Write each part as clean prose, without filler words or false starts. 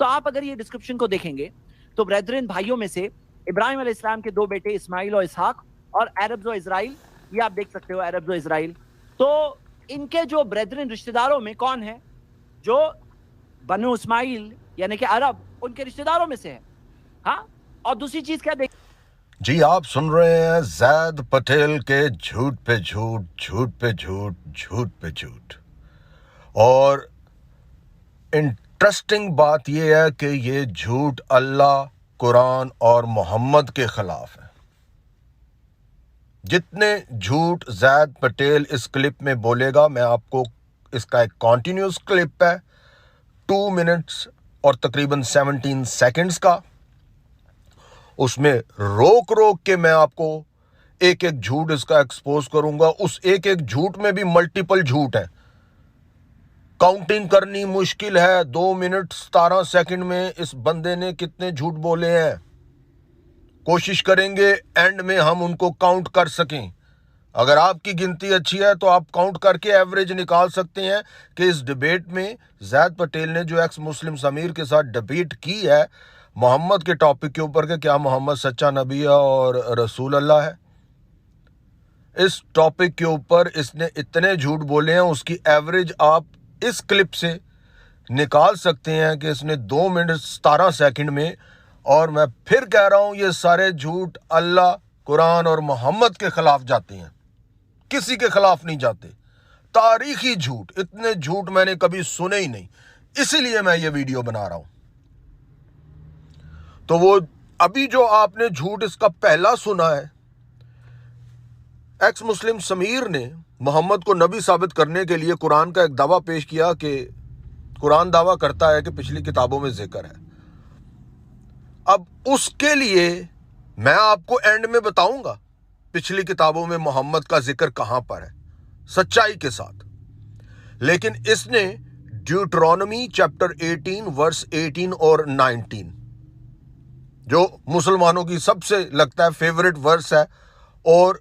تو آپ اگر یہ ڈسکرپشن کو دیکھیں گے تو بریدرن بھائیوں میں سے ابراہیم علیہ السلام کے 2 بیٹے اسماعیل اور اسحاق اور عربز و اسرائیل، یہ آپ دیکھ سکتے ہو عربز و اسرائیل، تو ان کے جو بریدرن رشتہ داروں میں کون ہے؟ جو بنو اسماعیل یعنی کہ عرب ان کے رشتہ داروں میں سے ہے. ہاں، اور دوسری چیز کیا دیکھ جی آپ سن رہے ہیں زید پٹیل کے جھوٹ پہ جھوٹ، جھوٹ پہ جھوٹ، جھوٹ پہ جھوٹ. اور انٹرسٹنگ بات یہ ہے کہ یہ جھوٹ اللہ، قرآن اور محمد کے خلاف ہے. جتنے جھوٹ زید پٹیل اس کلپ میں بولے گا، میں آپ کو اس کا ایک کانٹینیوس کلپ ہے 2 منٹس اور تقریباً 17 سیکنڈز کا، اس میں روک روک کے میں آپ کو ایک ایک جھوٹ اس کا ایکسپوز کروں گا. اس ایک ایک جھوٹ میں بھی ملٹیپل جھوٹ ہے، کاؤنٹنگ کرنی مشکل ہے. 2 منٹ 17 سیکنڈ میں اس بندے نے کتنے جھوٹ بولے ہیں. کوشش کریں گے اینڈ میں ہم ان کو کاؤنٹ کر سکیں. اگر آپ کی گنتی اچھی ہے تو آپ کاؤنٹ کر کے ایوریج نکال سکتے ہیں کہ اس ڈیبیٹ میں زید پٹیل نے جو ایکس مسلم سمیر کے ساتھ ڈیبیٹ کی ہے محمد کے ٹاپک کے اوپر کہ کیا محمد سچا نبی ہے اور رسول اللہ ہے، اس ٹاپک کے اوپر اس نے اتنے جھوٹ بولے ہیں، اس کی ایوریج آپ اس کلپ سے نکال سکتے ہیں کہ اس نے 2 منٹ 17 سیکنڈ میں. اور میں پھر کہہ رہا ہوں یہ سارے جھوٹ اللہ، قرآن اور محمد کے خلاف جاتے ہیں، کسی کے خلاف نہیں جاتے. تاریخی جھوٹ، اتنے جھوٹ میں نے کبھی سنے ہی نہیں، اسی لیے میں یہ ویڈیو بنا رہا ہوں. تو وہ ابھی جو آپ نے جھوٹ اس کا پہلا سنا ہے، ایکس مسلم سمیر نے محمد کو نبی ثابت کرنے کے لیے قرآن کا ایک دعویٰ پیش کیا کہ قرآن دعویٰ کرتا ہے کہ پچھلی کتابوں میں ذکر ہے. اب اس کے لیے میں آپ کو اینڈ میں بتاؤں گا پچھلی کتابوں میں محمد کا ذکر کہاں پر ہے سچائی کے ساتھ. لیکن اس نے ڈیوٹرانومی چیپٹر 18 ورس 18 اور 19 جو مسلمانوں کی سب سے لگتا ہے فیورٹ ورس ہے، اور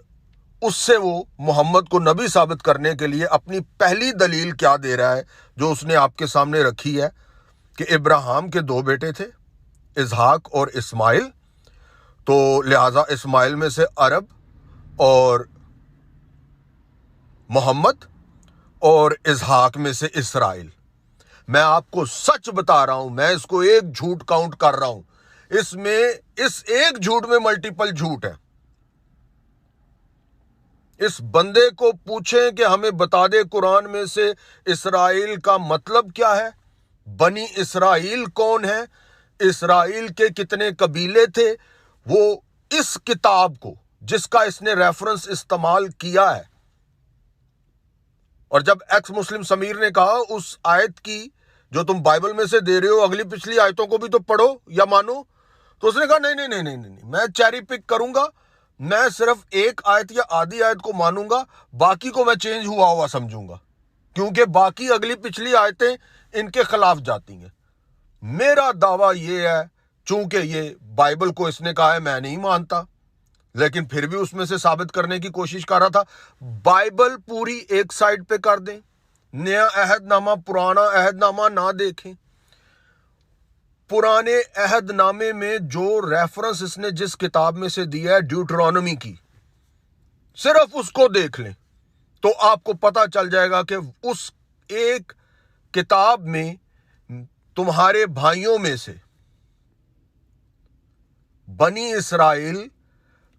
اس سے وہ محمد کو نبی ثابت کرنے کے لیے اپنی پہلی دلیل کیا دے رہا ہے جو اس نے آپ کے سامنے رکھی ہے کہ ابراہیم کے 2 بیٹے تھے، اسحاق اور اسماعیل، تو لہٰذا اسماعیل میں سے عرب اور محمد اور اسحاق میں سے اسرائیل. میں آپ کو سچ بتا رہا ہوں، میں اس کو ایک جھوٹ کاؤنٹ کر رہا ہوں، اس میں اس ایک جھوٹ میں ملٹیپل جھوٹ ہے. اس بندے کو پوچھیں کہ ہمیں بتا دے قرآن میں سے اسرائیل کا مطلب کیا ہے، بنی اسرائیل کون ہے، اسرائیل کے کتنے قبیلے تھے. وہ اس کتاب کو جس کا اس نے ریفرنس استعمال کیا ہے، اور جب ایکس مسلم سمیر نے کہا اس آیت کی جو تم بائبل میں سے دے رہے ہو اگلی پچھلی آیتوں کو بھی تو پڑھو یا مانو، تو اس نے کہا نہیں، میں چیری پک کروں گا، میں صرف ایک آیت یا آدھی آیت کو مانوں گا، باقی کو میں چینج ہوا سمجھوں گا، کیونکہ باقی اگلی پچھلی آیتیں ان کے خلاف جاتی ہیں. میرا دعویٰ یہ ہے، چونکہ یہ بائبل کو اس نے کہا ہے میں نہیں مانتا، لیکن پھر بھی اس میں سے ثابت کرنے کی کوشش کر رہا تھا. بائبل پوری ایک سائڈ پہ کر دیں، نیا عہد نامہ پرانا عہد نامہ نہ دیکھیں. پرانے عہد نامے میں جو ریفرنس اس نے جس کتاب میں سے دیا ہے ڈیوٹرانومی کی، صرف اس کو دیکھ لیں تو آپ کو پتا چل جائے گا کہ اس ایک کتاب میں تمہارے بھائیوں میں سے بنی اسرائیل،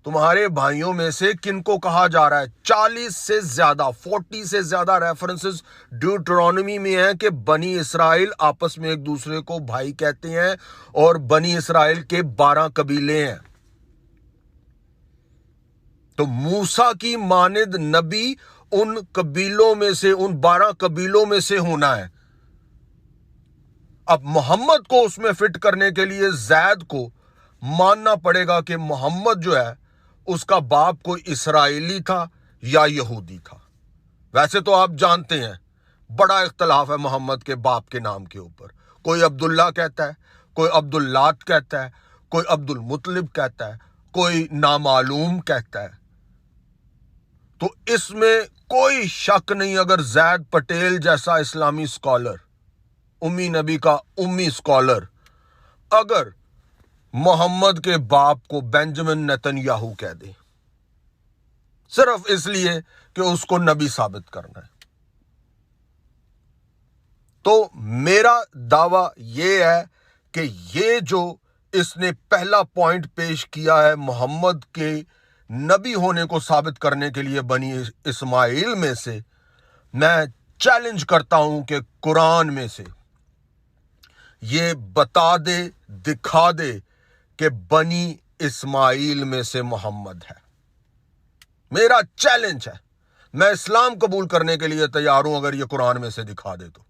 تمہارے بھائیوں میں سے کن کو کہا جا رہا ہے. 40 سے زیادہ 40 سے زیادہ ریفرنسز ڈیوٹرانومی میں ہیں کہ بنی اسرائیل آپس میں ایک دوسرے کو بھائی کہتے ہیں، اور بنی اسرائیل کے 12 قبیلے ہیں. تو موسیٰ کی مانند نبی ان قبیلوں میں سے، ان 12 قبیلوں میں سے ہونا ہے. اب محمد کو اس میں فٹ کرنے کے لیے زید کو ماننا پڑے گا کہ محمد جو ہے اس کا باپ کوئی اسرائیلی تھا یا یہودی تھا. ویسے تو آپ جانتے ہیں بڑا اختلاف ہے محمد کے باپ کے نام کے اوپر. کوئی عبداللہ کہتا ہے، کوئی عبداللات کہتا ہے، کوئی عبد المطلب کہتا ہے، کوئی نامعلوم کہتا ہے. تو اس میں کوئی شک نہیں، اگر زید پٹیل جیسا اسلامی اسکالر، امی نبی کا امی اسکالر अगर मोहम्मद के बाप को बेंजामिन नेतन्याहू कह दे, सिर्फ इसलिए कि उसको नबी साबित करना है। तो मेरा दावा यह है कि ये जो इसने पहला पॉइंट पेश किया है मोहम्मद के नबी होने को साबित करने के लिए बनी इस्माइल में से, मैं चैलेंज करता हूं कि कुरान में से ये बता दे, दिखा दे कि बनी इस्माइल में से मोहम्मद है। मेरा चैलेंज है। मैं इस्लाम कबूल करने के लिए तैयार हूं अगर ये कुरान में से दिखा दे तो।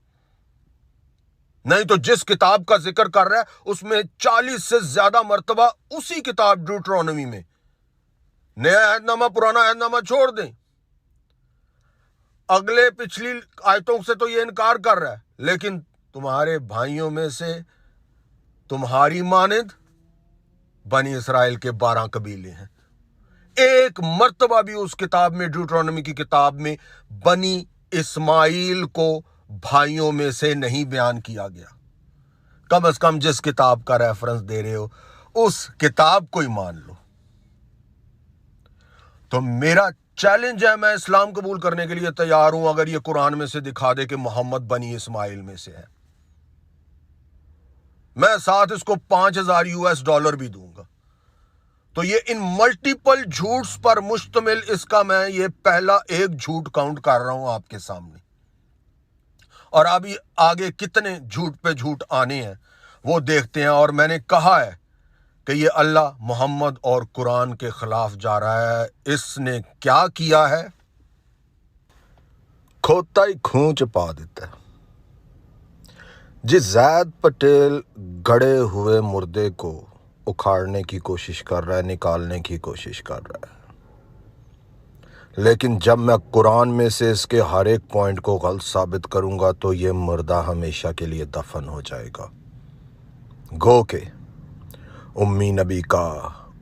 नहीं तो जिस किताब का जिक्र कर रहा है उसमें 40 से ज्यादा मर्तबा उसी किताब ड्यूटरोनॉमी में, नया अहदनामा पुराना अहदनामा छोड़ दें, अगले पिछली आयतों से तो ये इनकार कर रहा है, लेकिन तुम्हारे भाइयों में से तुम्हारी मानिद बनी इसराइल के 12 कबीले हैं। एक मर्तबा भी उस किताब में, ड्यूटरोनॉमी की किताब में, बनी इस्माइल को भाइयों में से नहीं बयान किया गया। कम से कम जिस किताब का रेफरेंस दे रहे हो उस किताब को ही मान लो। तो मेरा चैलेंज है, मैं इस्लाम कबूल करने के लिए तैयार हूं अगर ये कुरान में से दिखा दे कि मोहम्मद बनी इस्माइल में से है। मैं साथ इसको $5000 भी दूंगा। तो ये इन मल्टीपल झूठ पर मुश्तमिल इसका मैं ये पहला एक झूठ काउंट कर रहा हूं आपके सामने, और अभी आगे कितने झूठ पे झूठ आने हैं वो देखते हैं। और मैंने कहा है कि ये अल्लाह मोहम्मद और कुरान के खिलाफ जा रहा है। इसने क्या किया है? खोता ही खूंच पा देता है। जिस ज़ैद पटेल गड़े हुए मुर्दे को उखाड़ने की कोशिश कर रहा है, निकालने की कोशिश कर रहा है, लेकिन जब मैं कुरान में से इसके हर एक पॉइंट को गलत साबित करूंगा तो ये मुर्दा हमेशा के लिए दफन हो जाएगा। गो के उम्मी नबी का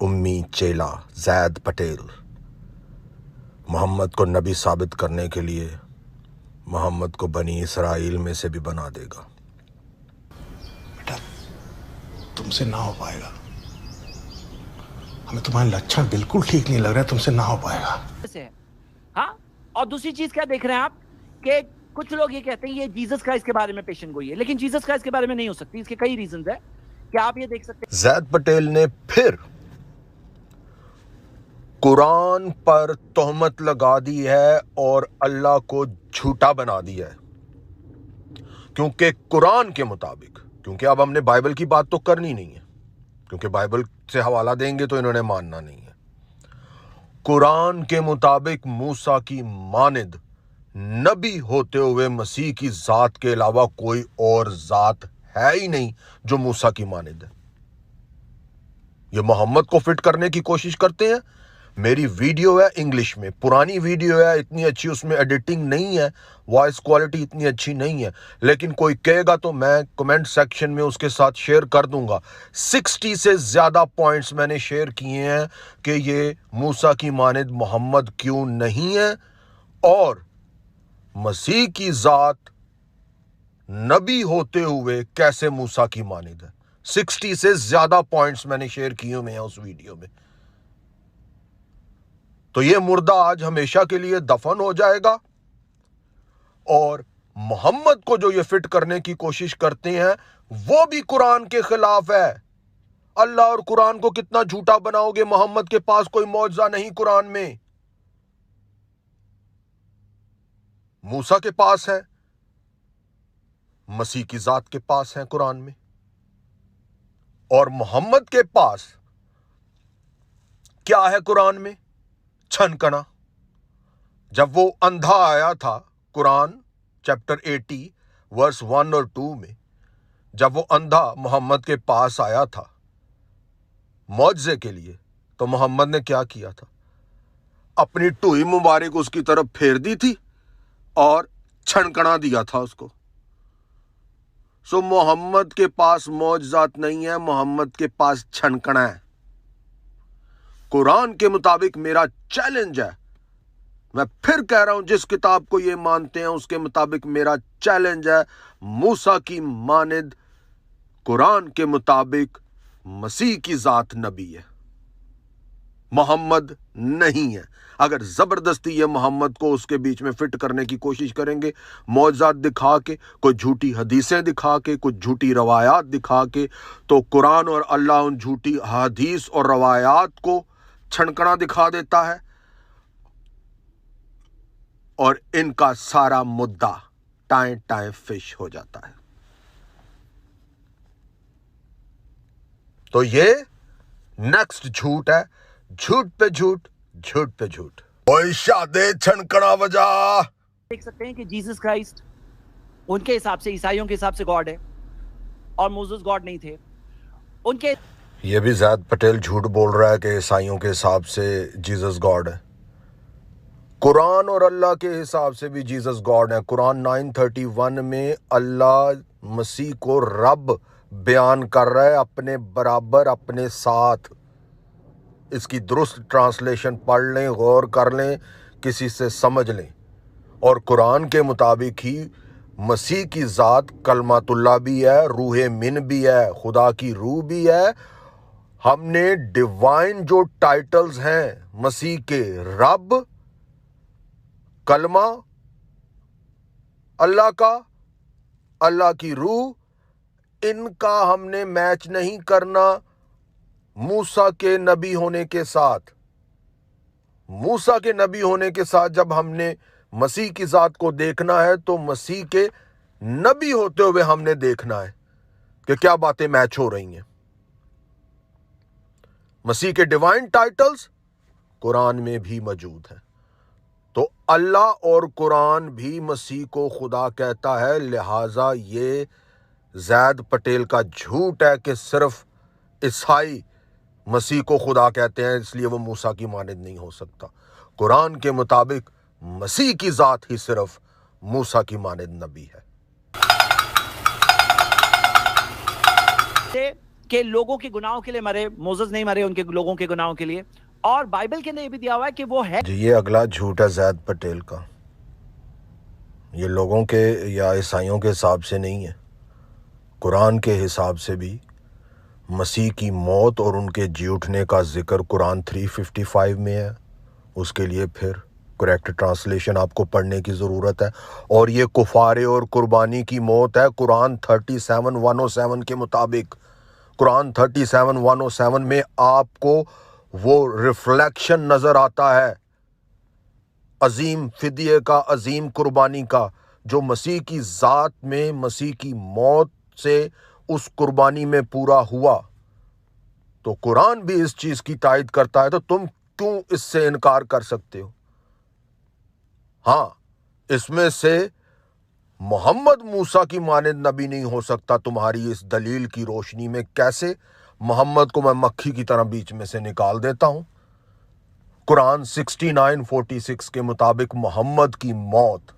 उम्मी चेला ज़ैद पटेल मोहम्मद को नबी साबित करने के लिए मोहम्मद को बनी इसराइल में से भी बना देगा। बेटा, तुमसे ना हो पाएगा। हमें तुम्हारे लक्षण बिल्कुल ठीक नहीं लग रहा है, तुमसे ना हो पाएगा। हाँ, और दूसरी चीज क्या देख रहे हैं आप कि कुछ लोग ये कहते हैं ये जीसस क्राइस्ट के बारे में पेशन गोई है, लेकिन जीसस क्राइस्ट के बारे में नहीं हो सकती। इसके कई रीजंस है। क्या आप ये देख सकते हैं, ज़ैद पटेल ने फिर कुरान पर तोहमत लगा दी है और अल्लाह को झूठा बना दिया है। क्योंकि कुरान के मुताबिक, क्योंकि अब हमने बाइबल की बात तो करनी नहीं है, क्योंकि बाइबल से हवाला देंगे तो इन्होंने मानना नहीं है। कुरान के मुताबिक मूसा की मानिद नबी होते हुए मसीह की जात के अलावा कोई और जात है ही नहीं जो मूसा की मानिद है। ये मोहम्मद को फिट करने की कोशिश करते हैं। मेरी वीडियो है इंग्लिश में, पुरानी वीडियो है, इतनी अच्छी उसमें एडिटिंग नहीं है, वॉइस क्वालिटी इतनी अच्छी नहीं है, लेकिन कोई कहेगा तो मैं कमेंट सेक्शन में उसके साथ शेयर कर दूंगा। 60 से ज्यादा पॉइंट्स मैंने शेयर किए हैं कि ये मूसा की मानिद मोहम्मद क्यों नहीं है और मसीह की जात नबी होते हुए कैसे मूसा की मानिद है। 60 से ज्यादा पॉइंट्स मैंने शेयर किए हुए हैं उस वीडियो में। तो ये मुर्दा आज हमेशा के लिए दफन हो जाएगा और मोहम्मद को जो ये फिट करने की कोशिश करते हैं वो भी कुरान के खिलाफ है। अल्लाह और कुरान को कितना झूठा बनाओगे? मोहम्मद के पास कोई मौजज़ा नहीं कुरान में, मूसा के पास है, मसीह की जात के पास है कुरान में, और मोहम्मद के पास क्या है कुरान में? छनकना। जब वो अंधा आया था, कुरान चैप्टर 80 वर्स 1 और 2 में, जब वो अंधा मोहम्मद के पास आया था मौजज़े के लिए, तो मोहम्मद ने क्या किया था? अपनी टूई मुबारक उसकी तरफ फेर दी थी और छनकना दिया था उसको। सो मोहम्मद के पास मौजज़ात नहीं है, मोहम्मद के पास छनकना है। कुरान के मुताबिक मेरा चैलेंज है, मैं फिर कह रहा हूं, जिस किताब को ये मानते हैं उसके मुताबिक मेरा चैलेंज है, मूसा की मानिद कुरान के मुताबिक मसीह की ज़ात नबी है, मोहम्मद नहीं है। अगर ज़बरदस्ती ये मोहम्मद को उसके बीच में फिट करने की कोशिश करेंगे, मौजज़ात दिखा के, कोई झूठी हदीसें दिखा के, कुछ झूठी रवायात दिखा के, तो कुरान और अल्लाह उन झूठी हदीस और रवायात को छनकना दिखा देता है और इनका सारा मुद्दा टाइम टाइम फिश हो जाता है। तो ये नेक्स्ट झूठ है, झूठ पे झूठ, झूठ पे झूठ। ओए शादे छनकना वजा। देख सकते हैं कि जीसस क्राइस्ट उनके हिसाब से, ईसाइयों के हिसाब से गॉड है और मोसेस गॉड नहीं थे। उनके ये भी ज़ैद पटेल झूठ बोल रहा है कि ईसाइयों के हिसाब से जीसस गॉड है। कुरान और अल्लाह के हिसाब से भी जीसस गॉड है। कुरान 9:31 में अल्लाह मसीह को रब बयान कर रहा है, अपने बराबर, अपने साथ। इसकी दुरुस्त ट्रांसलेशन पढ़ लें, गौर कर लें, किसी से समझ लें। और कुरान के मुताबिक ही मसीह की ज़ात कलमातुल्लाह भी है, रूह मिन भी है, खुदा की रूह भी है। हमने डिवाइन जो टाइटल्स हैं मसीह के, रब, कलमा अल्लाह का, अल्लाह की रूह, इनका हमने मैच नहीं करना मूसा के नबी होने के साथ। मूसा के नबी होने के साथ जब हमने मसीह की ज़ात को देखना है तो मसीह के नबी होते हुए हमने देखना है कि क्या बातें मैच हो रही हैं। मसीह के डिवाइन टाइटल्स कुरान में भी मौजूद हैं। तो अल्लाह और कुरान भी मसीह को खुदा कहता है। लिहाजा ये ज़ैद पटेल का झूठ है कि सिर्फ ईसाई मसीह को खुदा कहते हैं इसलिए वो मूसा की मानद नहीं हो सकता। कुरान के मुताबिक मसीह की ज़ात ही सिर्फ मूसा की मानद नबी है। के लोगों के गुनाहों के लिए मरे, मोसेस नहीं मरे उनके लोगों के गुनाहों के लिए। और बाइबल के अंदर ये भी दिया हुआ है कि वो है। ये अगला झूठ है ज़ैद पटेल का। ये लोगों के या ईसाइयों के हिसाब से नहीं है, कुरान के हिसाब से भी मसीह की मौत और उनके जी उठने का जिक्र कुरान 355 में है। उसके लिए फिर करेक्ट ट्रांसलेशन आपको पढ़ने की ज़रूरत है। और ये कुफारे और कुर्बानी की मौत है कुरान 37:107 के मुताबिक। कुरान 37:107 में आपको वो रिफ्लेक्शन नज़र आता है अजीम फिदिये का, अजीम कुर्बानी का, जो मसीह की ज़ात में मसीह की मौत से उस कुर्बानी में पूरा हुआ। तो कुरान भी इस चीज की तायद करता है, तो तुम क्यों इससे इनकार कर सकते हो? हाँ, इसमें से मोहम्मद मूसा की मानद नबी नहीं हो सकता तुम्हारी इस दलील की रोशनी में। कैसे? मोहम्मद को मैं मक्खी की तरह बीच में से निकाल देता हूं। कुरान 69:46 के मुताबिक मोहम्मद की मौत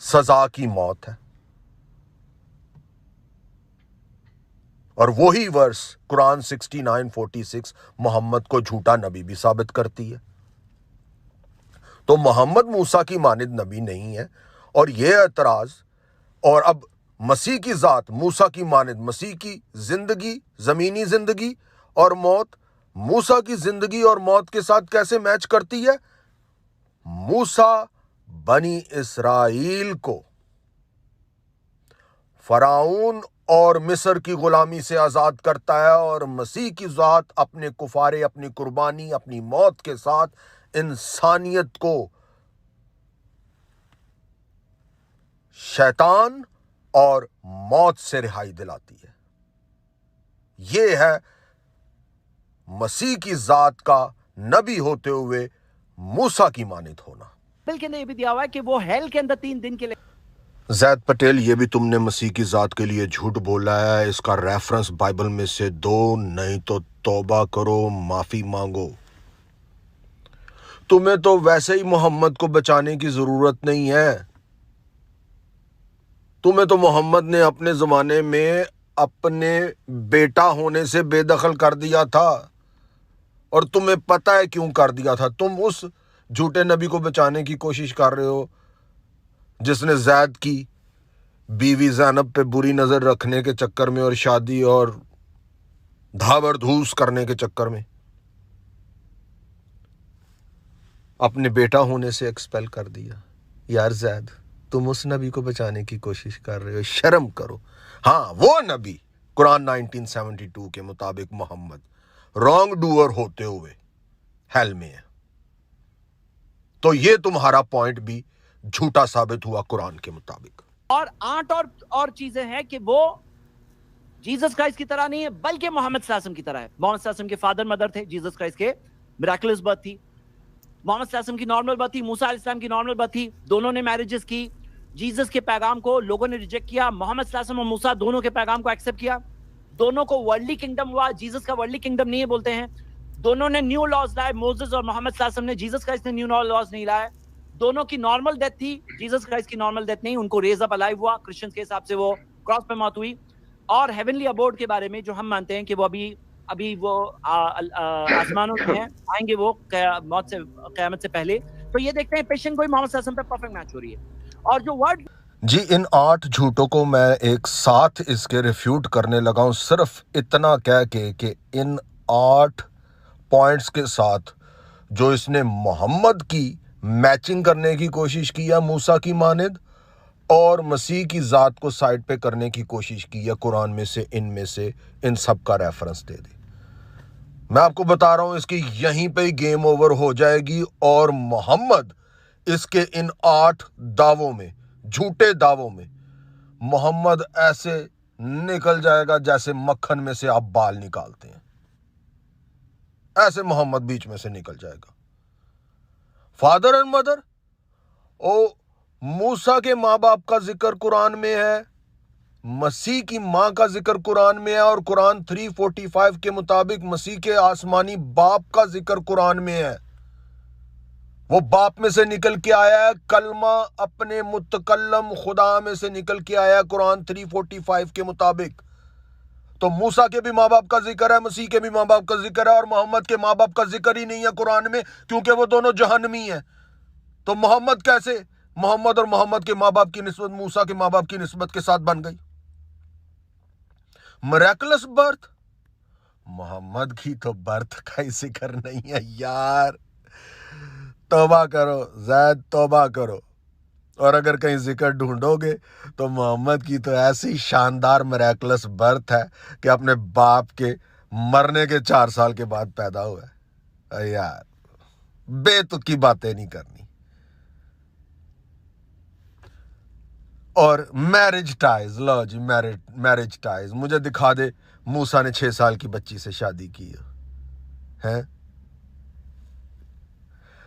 सजा की मौत है। और वही वर्स कुरान 69:46 मोहम्मद को झूठा नबी भी साबित करती है। तो मोहम्मद मूसा की मानद नबी नहीं है। और यह एतराज, और अब मसीह की ज़ात मूसा की मानद, मसीह की जिंदगी, ज़मीनी जिंदगी और मौत मूसा की जिंदगी और मौत के साथ कैसे मैच करती है? मूसा बनी इसराइल को फराऊन और मिस्र की गुलामी से आज़ाद करता है, और मसीह की ज़ात अपने कुफारे, अपनी कुर्बानी, अपनी मौत के साथ इंसानियत को शैतान और मौत से रिहाई दिलाती है। यह है मसीह की ज़ात का नबी होते हुए मूसा की मानद होना। बाइबल के अंदर ये भी दिया हुआ है कि वो हेल के अंदर 3 दिन के लिए। ज़ैद पटेल, ये भी तुमने मसीह की ज़ात के लिए झूठ बोला है। इसका रेफरेंस बाइबल में से दो, नहीं तो तौबा करो, माफी मांगो। तुम्हें तो वैसे ही मोहम्मद को बचाने की जरूरत नहीं है। तुम्हें तो मोहम्मद ने अपने जमाने में अपने बेटा होने से बेदखल कर दिया था, और तुम्हें पता है क्यों कर दिया था। तुम उस झूठे नबी को बचाने की कोशिश कर रहे हो जिसने ज़ैद की बीवी ज़ैनब पे बुरी नजर रखने के चक्कर में और शादी और धाबर धूस करने के चक्कर में अपने बेटा होने से एक्सपेल कर दिया। यार ज़ैद, तुम उस नबी को बचाने की कोशिश कर रहे हो, शर्म करो। हाँ, वो नबी कुरान 1972 के मुताबिक मोहम्मद रॉन्ग डूअर होते हुए हेल में है। तो ये तुम्हारा पॉइंट भी झूठा साबित हुआ कुरान के मुताबिक। और 8 और चीजें हैं कि वो जीसस क्राइस्ट की तरह नहीं है, बल्कि मोहम्मद सल्लल्लाहु अलैहि वसल्लम की तरह है। मोहम्मद सल्लल्लाहु अलैहि वसल्लम के फादर मदर थे, जीसस क्राइस्ट के मिरेकुलस बर्थ थी। मोहम्मद सल्लल्लाहु अलैहि वसल्लम की नॉर्मल बर्थ थी, मूसा अलैहि सलाम की नॉर्मल बर्थ थी। दोनों ने मैरिजेस की। जीसस के पैगाम को लोगों ने रिजेक्ट किया, मोहम्मद सल्लल्लाहु अलैहि वसल्लम और मूसा दोनों के पैगाम को एक्सेप्ट किया। दोनों को वर्ल्डली किंगडम हुआ, जीसस का वर्ल्डली किंगडम नहीं है बोलते हैं। दोनों ने न्यू लॉज लाए, मोसेस और मोहम्मद सल्लल्लाहु अलैहि वसल्लम ने, जीसस क्राइस्ट ने न्यू लॉज नहीं लाए। दोनों की नॉर्मल डेथ थी, जीसस क्राइस्ट की नॉर्मल डेथ नहीं, उनको रेज अप अलाइव हुआ, क्रिश्चियंस के हिसाब से वो क्रॉस पे मौत हुई। और हेवनली अबोर्ड के बारे में जो हम मानते हैं कि वो अभी वो आसमानों में हैं, आएंगे वो मौत से, क़यामत से पहले। तो ये देखते हैं पेशेंट कोई मोहम्मद सल्लल्लाहु अलैहि वसल्लम पे परफेक्ट मैच हो रही है। और जो वर्ड जी, इन 8 झूठों को मैं एक साथ इसके रिफ्यूट करने लगा हूं, सिर्फ इतना कह के कि इन 8 पॉइंट्स के साथ जो इसने मोहम्मद की मैचिंग करने की कोशिश की है मूसा की मानिद, और मसीह की ज़ात को साइड पे करने की कोशिश की है कुरान में से, इनमें से इन सब का रेफरेंस दे दे। मैं आपको बता रहा हूं, इसकी यहीं पे ही गेम ओवर हो जाएगी और मोहम्मद इसके इन 8 दावों में, झूठे दावों में, मोहम्मद ऐसे निकल जाएगा जैसे मक्खन में से आप बाल निकालते हैं, ऐसे मोहम्मद बीच में से निकल जाएगा। फादर एंड मदर, ओ मूसा के माँ बाप का जिक्र कुरान में है, मसीह की माँ का जिक्र कुरान में है, और कुरान 345 के मुताबिक मसीह के आसमानी बाप का जिक्र कुरान में है। वो बाप में से निकल के आया है, कलमा अपने मुतकल्लम खुदा में से निकल के आया है कुरान 345 के मुताबिक। तो मूसा के भी माँ बाप का जिक्र है, मसीह के भी माँ बाप का जिक्र है, और मोहम्मद के माँ बाप का जिक्र ही नहीं है कुरान में, क्योंकि वो दोनों जहन्नमी हैं। तो मोहम्मद कैसे मोहम्मद और मोहम्मद के माँ बाप की निस्बत मूसा के माँ बाप की निस्बत के साथ बन गई? मिरेकुलस बर्थ, मोहम्मद की तो बर्थ का ही जिक्र नहीं है यार। तौबा करो ज़ैद, तौबा करो। और अगर कहीं जिक्र ढूंढोगे तो मोहम्मद की तो ऐसी शानदार मिरेकुलस बर्थ है कि अपने बाप के मरने के 4 साल के बाद पैदा हुआ है। यार बेतुकी बातें नहीं करनी। और मैरिज टाइज, लो जी, मैरिज टाइज मुझे दिखा दे मूसा ने 6 साल की बच्ची से शादी की है।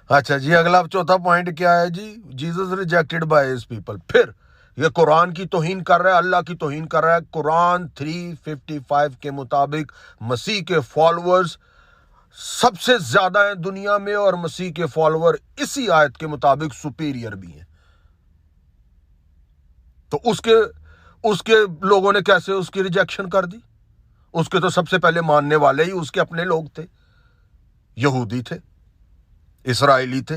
अच्छा जी, अगला 4था पॉइंट क्या है जी? Jesus rejected by his people. फिर ये कुरान की तौहीन कर रहा है, अल्लाह की तौहीन कर रहा है। कुरान 355 के मुताबिक मसीह के फॉलोअर्स सबसे ज्यादा हैं दुनिया में, और मसीह के फॉलोअर इसी आयत के मुताबिक सुपीरियर भी हैं। तो उसके लोगों ने कैसे उसकी रिजेक्शन कर दी? उसके तो सबसे पहले मानने वाले ही उसके अपने लोग थे, यहूदी थे, इसराइली थे।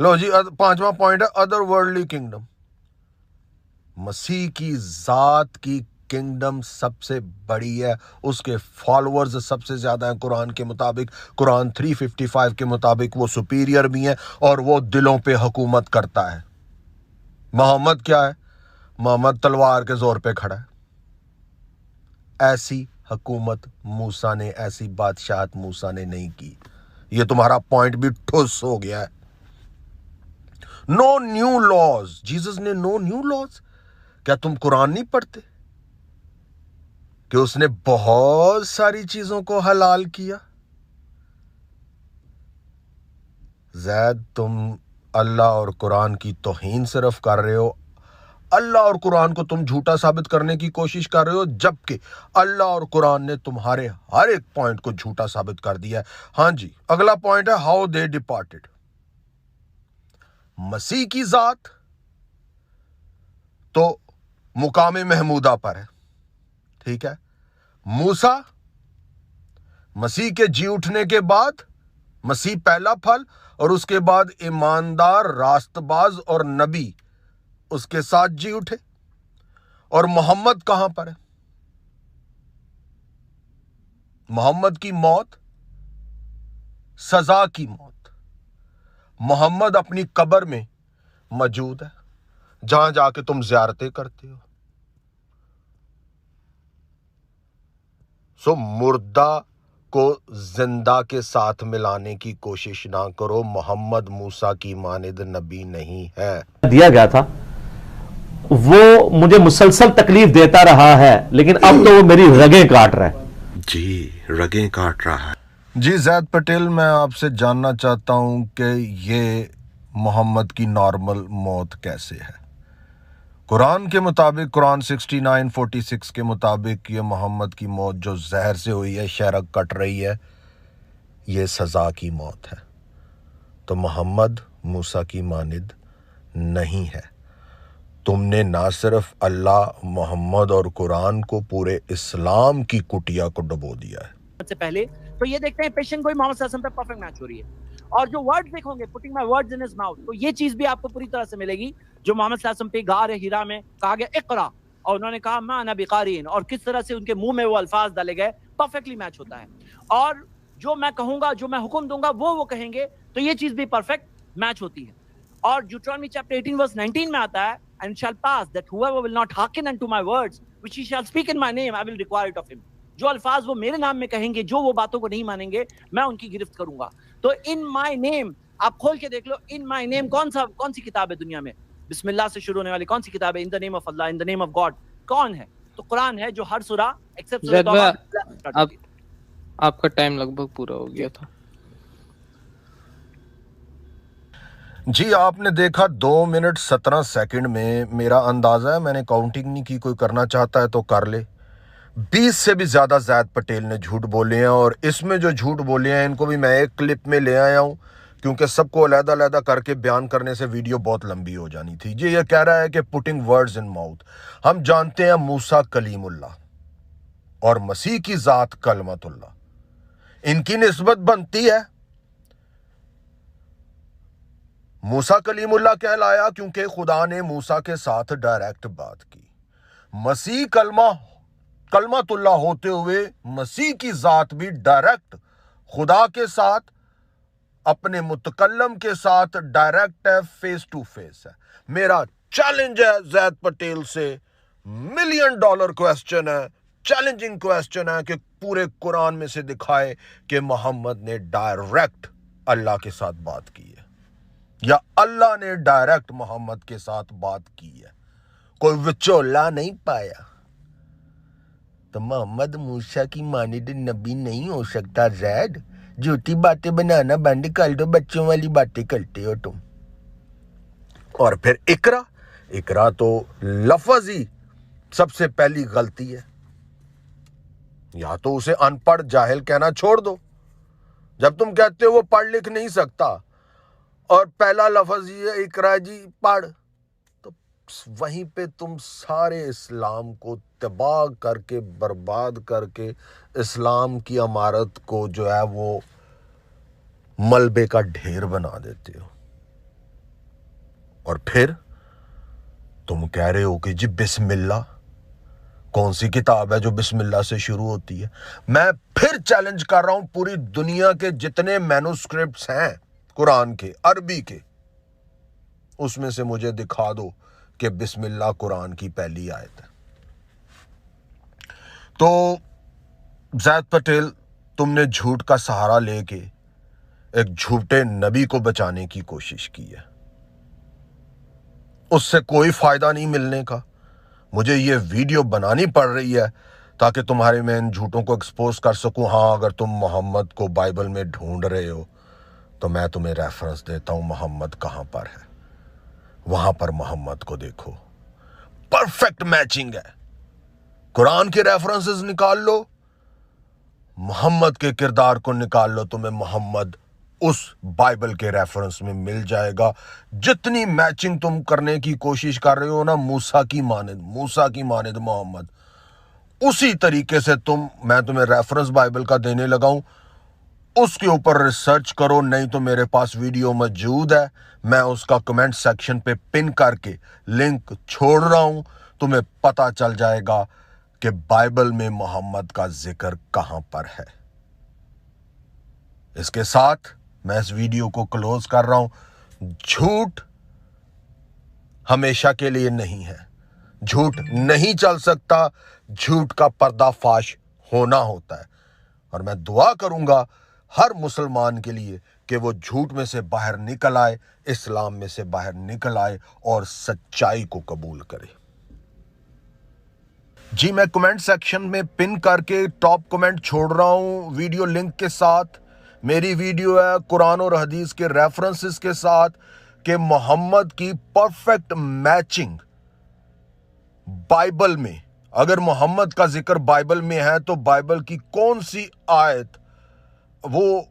लो जी, 5वां पॉइंट है अदर वर्ल्डली किंगडम। मसीह की जात की किंगडम सबसे बड़ी है, उसके फॉलोअर्स सबसे ज्यादा हैं कुरान के मुताबिक। कुरान 355 के मुताबिक वो सुपीरियर भी हैं और वो दिलों पे हुकूमत करता है। मोहम्मद क्या है? मोहम्मद तलवार के जोर पे खड़ा है। ऐसी हुकूमत मूसा ने, ऐसी बादशाहत मूसा ने नहीं की। ये तुम्हारा पॉइंट भी ठुस हो गया है। नो न्यू लॉज, जीसस ने नो न्यू लॉज। क्या तुम कुरान नहीं पढ़ते कि उसने बहुत सारी चीजों को हलाल किया? ज़ैद, तुम अल्लाह और कुरान की तौहीन सिर्फ कर रहे हो। अल्लाह और कुरान को तुम झूठा साबित करने की कोशिश कर रहे हो, जबकि अल्लाह और कुरान ने तुम्हारे हर एक पॉइंट को झूठा साबित कर दिया है। हाँ जी, अगला पॉइंट है हाउ दे डिपार्टेड। मसीह की जात तो मुकाम महमूदा पर है, ठीक है। मूसा मसीह के जी उठने के बाद, मसीह पहला फल, और उसके बाद ईमानदार, रास्तबाज और नबी اس کے ساتھ جی اٹھے. اور محمد کہاں پر ہے؟ محمد کی موت سزا کی موت. محمد اپنی قبر میں موجود ہے جہاں جا کے تم زیارتیں کرتے ہو. سو مردہ کو زندہ کے ساتھ ملانے کی کوشش نہ کرو. محمد موسیٰ کی مانند نبی نہیں ہے. دیا گیا تھا وہ مجھے مسلسل تکلیف دیتا رہا ہے، لیکن اب تو وہ میری رگیں کاٹ رہا ہے. جی رگیں کاٹ رہا ہے. جی زید پٹیل، میں آپ سے جاننا چاہتا ہوں کہ یہ محمد کی نارمل موت کیسے ہے؟ قرآن کے مطابق، قرآن 69:46 کے مطابق یہ محمد کی موت جو زہر سے ہوئی ہے، شہرگ کٹ رہی ہے، یہ سزا کی موت ہے. تو محمد موسیٰ کی مانند نہیں ہے. تم نے نہ صرف اللہ، محمد اور قرآن کو، پورے اسلام کی کٹیا کو ڈبو دیا ہے. سے پہلے تو یہ دیکھتے ہیں پیشن گوئی محمد صلی اللہ علیہ وسلم پہ پرفیکٹ میچ ہو رہی ہے. اور جو ورڈز دیکھو گے putting my words in his mouth، تو یہ چیز بھی آپ کو پوری طرح سے ملے گی جو محمد صلی اللہ علیہ وسلم پہ غار ہیرا میں کہا گیا اقرا، اور انہوں نے کہا ما انا بقارئ، اور کس طرح سے ان کے منہ میں وہ الفاظ ڈالے گئے، پرفیکٹلی میچ ہوتا ہے. اور جو میں کہوں گا، جو میں حکم دوں گا، وہ کہیں گے، تو یہ چیز بھی پرفیکٹ میچ ہوتی ہے. اور Deuteronomy chapter 18 verse 19 میں آتا ہے and it shall pass that whoever will not hearken unto my words which he shall speak in my name I will require it of him. جو الفاظ وہ میرے نام میں کہیں گے، جو وہ باتوں کو نہیں مانیں گے، میں ان کی گرفت کروں گا. تو in my name آپ کھول کے دیکھ لو، in my name کون سی کتاب ہے دنیا میں بسم اللہ سے شروع ہونے والی؟ کون سی کتاب ہے in the name of Allah, in the name of God؟ کون ہے؟ تو قرآن ہے، جو ہر سورہ ایکسپٹ سورہ توبہ. آپ کا ٹائم لگ بھگ پورا ہو گیا تھا. جی آپ نے دیکھا 2 منٹ 17 سیکنڈ میں. میرا اندازہ ہے، میں نے کاؤنٹنگ نہیں کی، کوئی کرنا چاہتا ہے تو کر لے. 20 سے بھی زیادہ زید پٹیل نے جھوٹ بولے ہیں، اور اس میں جو جھوٹ بولے ہیں ان کو بھی میں ایک کلپ میں لے آیا ہوں، کیونکہ سب کو علیحدہ علیحدہ کر کے بیان کرنے سے ویڈیو بہت لمبی ہو جانی تھی. یہ کہہ رہا ہے کہ پٹنگ ورڈز ان ماؤتھ. ہم جانتے ہیں موسیٰ کلیم اللہ اور مسیح کی ذات کلمت اللہ، ان کی نسبت بنتی ہے. موسیٰ کلیم اللہ کہلایا کیونکہ خدا نے موسیٰ کے ساتھ ڈائریکٹ بات کی. مسیح کلمت اللہ ہوتے ہوئے مسیح کی ذات بھی ڈائریکٹ خدا کے ساتھ، اپنے متکلم کے ساتھ ڈائریکٹ ہے، فیس ٹو فیس ہے. میرا چیلنج ہے زید پٹیل سے، $1 ملین کویسچن ہے، چیلنجنگ کویسچن ہے کہ پورے قرآن میں سے دکھائے کہ محمد نے ڈائریکٹ اللہ کے ساتھ بات کی ہے، یا اللہ نے ڈائریکٹ محمد کے ساتھ بات کی ہے. کوئی وچولا نہیں پایا. تو محمد موسیٰ کی مانند نبی نہیں ہو سکتا. زید جھوٹی باتیں بنانا بند کر دو، بچوں والی باتیں کرتے ہو تم. اور پھر اقرا تو لفظ ہی سب سے پہلی غلطی ہے. یا تو اسے ان پڑھ جاہل کہنا چھوڑ دو. جب تم کہتے ہو وہ پڑھ لکھ نہیں سکتا اور پہلا لفظ یہ اقرا جی پڑھ، تو وہیں پہ تم سارے اسلام کو تباہ کر کے، برباد کر کے، اسلام کی عمارت کو جو ہے وہ ملبے کا ڈھیر بنا دیتے ہو. اور پھر تم کہہ رہے ہو کہ جی بسم اللہ. کون سی کتاب ہے جو بسم اللہ سے شروع ہوتی ہے؟ میں پھر چیلنج کر رہا ہوں، پوری دنیا کے جتنے مینوسکرپٹس ہیں قرآن کے، عربی کے، اس میں سے مجھے دکھا دو کہ بسم اللہ قرآن کی پہلی آیت ہے. تو زید پٹیل، تم نے جھوٹ کا سہارا لے کے ایک جھوٹے نبی کو بچانے کی کوشش کی ہے. اس سے کوئی فائدہ نہیں ملنے کا. مجھے یہ ویڈیو بنانی پڑ رہی ہے تاکہ تمہارے میں ان جھوٹوں کو ایکسپوز کر سکوں. ہاں اگر تم محمد کو بائبل میں ڈھونڈ رہے ہو تو میں تمہیں ریفرنس دیتا ہوں محمد کہاں پر ہے. وہاں پر محمد کو دیکھو، پرفیکٹ میچنگ ہے. قرآن کے ریفرنسز نکال لو، محمد کے کردار کو نکال لو، تمہیں محمد اس بائبل کے ریفرنس میں مل جائے گا. جتنی میچنگ تم کرنے کی کوشش کر رہے ہو نا، موسیٰ کی مانند محمد، اسی طریقے سے میں تمہیں ریفرنس بائبل کا دینے لگا ہوں. उसके ऊपर रिसर्च करो, नहीं तो मेरे पास वीडियो मौजूद है, मैं उसका कमेंट सेक्शन पे पिन करके लिंक छोड़ रहा हूं, तुम्हें पता चल जाएगा कि बाइबल में मोहम्मद का जिक्र कहां पर है। इसके साथ मैं इस वीडियो को क्लोज कर रहा हूं। झूठ हमेशा के लिए नहीं है, झूठ नहीं चल सकता, झूठ का पर्दाफाश होना होता है। और मैं दुआ करूंगा हर मुसलमान के लिए कि वो झूठ में से बाहर निकल आए, इस्लाम में से बाहर निकल आए और सच्चाई को कबूल करे। जी, मैं कमेंट सेक्शन में पिन करके टॉप कमेंट छोड़ रहा हूं वीडियो लिंक के साथ। मेरी वीडियो है कुरान और हदीस के रेफरेंसेस के साथ कि मोहम्मद की परफेक्ट मैचिंग बाइबल में, अगर मोहम्मद का जिक्र बाइबल में है तो बाइबल की कौन सी आयत, वो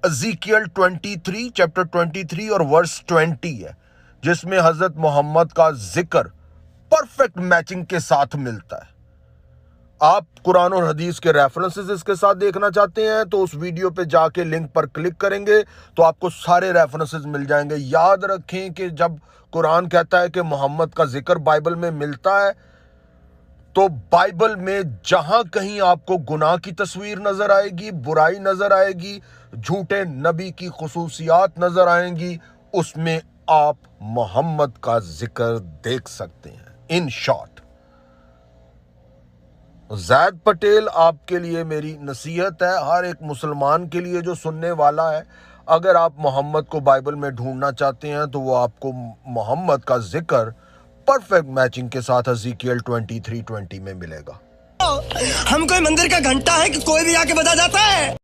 एज़ेकियल 23 चैप्टर 23 और वर्स 20 है, जिसमें हजरत मोहम्मद का जिक्र परफेक्ट मैचिंग के साथ मिलता है। आप कुरान और हदीस के रेफरेंसेस इसके साथ देखना चाहते हैं तो उस वीडियो पे जाके लिंक पर क्लिक करेंगे तो आपको सारे रेफरेंसेस मिल जाएंगे। याद रखें कि जब कुरान कहता है कि मोहम्मद का जिक्र बाइबल में मिलता है, तो बाइबल में जहां कहीं आपको गुनाह की तस्वीर नजर आएगी, बुराई नजर आएगी, झूठे नबी की खुसूसियात नजर आएंगी, उसमें आप मोहम्मद का जिक्र देख सकते हैं। इन शॉर्ट, ज़ैद पटेल आपके लिए मेरी नसीहत है, हर एक मुसलमान के लिए जो सुनने वाला है, अगर आप मोहम्मद को बाइबल में ढूंढना चाहते हैं तो वो आपको मोहम्मद का जिक्र परफेक्ट मैचिंग के साथ एज़ेकियल 23:20 में मिलेगा। हम कोई मंदिर का घंटा है कि कोई भी आके बजा जाता है।